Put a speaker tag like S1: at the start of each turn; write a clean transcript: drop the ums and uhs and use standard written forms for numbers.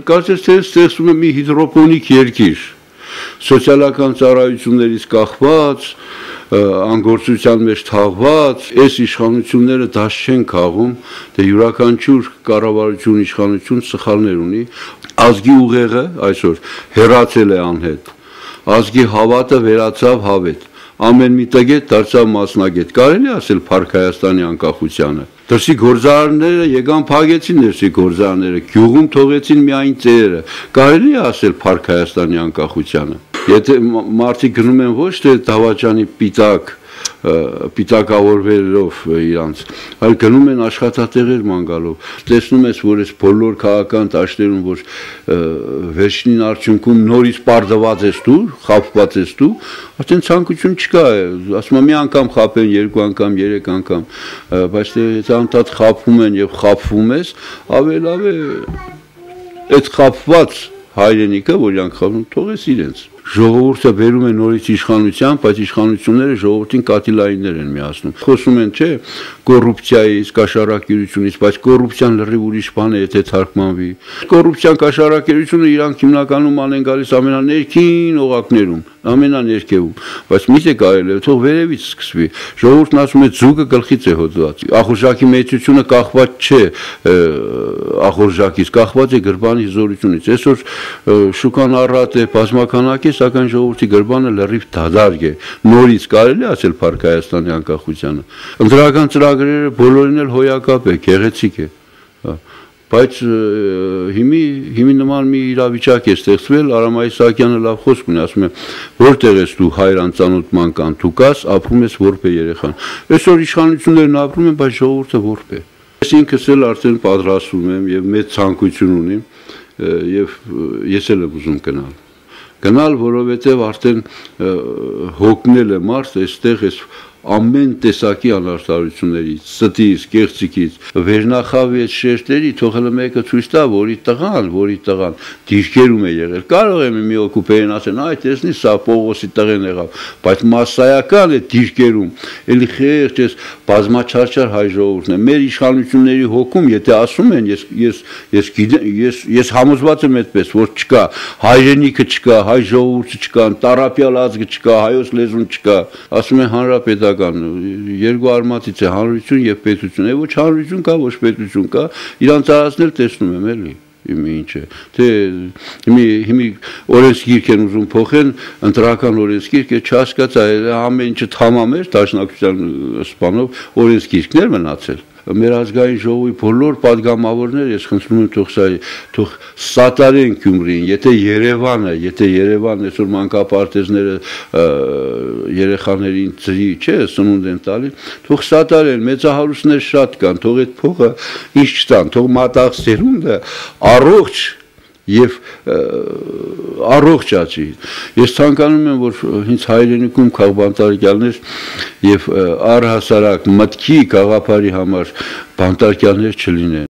S1: Կարծես թե ստեղծում է մի հիդրոպոնիկ երկիր, սոցիալական ծառայություններից կախված, անգործության մեջ թաղված, այս իշխանությունները դաշ չեն քաղում, դե յուրաքանչյուր կառավարություն իշխանություն սխալներ ունի, ազգի ուղեղը այսօր հեռացել է անհետ, ազգի հավատը վերացավ հավետ, ամեն մի տգետ դարձավ մասնագետ, կարելի ասել Փառք Հայաստանի անկախությանը, դրսի գործարարները եկան փակեցին դրսի գործարարները, գյուղում թողեցին միայն ծերերը, կարելի ասել Փառք Հայաստանի անկախությանը, եթե մարդիկ գնում են ոչ թե դավաճանի պիտակավորվելով իրանց, այլ գնում են աշխատատեղեր ման գալով, տեսնում ես, որ այս բոլոր քաղաքական դաշտերում, որ վերջին արդյունքում նորից պարզված ես դու, խաբված ես դու, արդեն ցանկություն չկա, ասում եմ մի անգամ խաբեն, երկու անգամ, երեք անգամ, բայց եթե անդադ խաբվում են եւ խաբվում ես, ավելի լավ է այդ խաբված հայրենիքը, որ իրանք խաբում, թողես իրենց Ժողովուրդը բերում է նորից իշխանության, բայց իշխանությունները ժողովրդին կաթիլայիններ են միացնում։ Խոսում են, չէ, կոռուպցիայից, կաշառակերությունից, բայց կոռուպցիան լրիվ ուրիշ բան է, եթե թարգմանվի։ Կոռուպցիան, կաշառակերությունը իրանք հիմնականում ան գալիս ամենաներքին օղակներում, ամենաներքևում, բայց մի՞թե կարելի է, թող վերևից սկսվի։ Ժողովուրդն ասում է ձուկը գլխից է հոդված։ Ախորժակի մեծությունը կախված չէ ախորժակից, կախված է գրբանի զորությունից։ Այսօր շուկան առատ է, բազմականակ է, սակայն ժողովրդի գրբանը լրիվ դադարք է, նորից կարելի ասել Փառք Հայաստանի անկախությանը։ Ընտրական ծրագրերը բոլորին էլ հոյակապ է, գեղեցիկ է, բայց հիմի նման մի իրավիճակ է ստեղծվել, Արամ Իսահակյանը լավ խոսք ունի, ասում է, որտեղ ես դու հայր անծանոթ կան, դու կաս, ապրում ես որպե երեխան։ Այսօր իշխանություններն ապրում են, բայց ժողովուրդը որպե։ Ես ինքս էլ արդեն պատրաստվում եմ եւ մեծ ցանկություն ունիմ եւ ես էլ եմ ուզում գնալ, որովհետև արդեն հոգնել է մարդ, այստեղ ես ամեն տեսակի անարդարություններից, ստից, կեղծիկից, վերնախավի այդ շերտերի, թող հələ մեկը ցույց տա, որի տղան դիրքերում է եղել։ Կարող է մի օկուպերին ասեն, այ տեսնի, սա Պողոսի տղեն եղավ, բայց մասսայական է դիրքերում, էլի խեղճ ես բազմաչարչար հայ ժողովուրդն է։ Մեր իշխանությունների հոգում, եթե ասում են, ես համոզված եմ այդպես, որ չկա, հայրենիքը չկա, հայ ժողովուրդը չկա, տառապյալ ազգը չկա, հայոց լեզուն չկա, ասում են հանրապետական, երկու արմատից է հանրություն եւ պետություն, ոչ հանրություն կա, ոչ պետություն կա, իրանց արածներ տեսնում եմ էլի։ Ինչ է, թե հիմի օրենսգիրք են ուզում փոխեն, ընտրական օրենսգիրքը չհասկացա, ամեն ինչը թամամ էր դաշնակցության սպանով օրենսգիրքներ մնացել։ Մեր ազգային ժողովի բոլոր падգամավորները ես խնդրում եմ թող սատարեն Գյումրին, եթե Երևանը այսօր մանկապարտեզները երեխաներին ծրի, չէ, սնունդ են տալի, թող սատարեն, մեծահարուստներ շատ կան, թող այդ փողը ինչ չտան, թող մատաղ սերունդը առողջ եւ առողջ աճի։ Ես ցանկանում եմ, որ ինձ հայրենիքում քաղբանտարկյալներ եւ առհասարակ մտքի գաղափարի համար բանտարկյալներ չլինեն։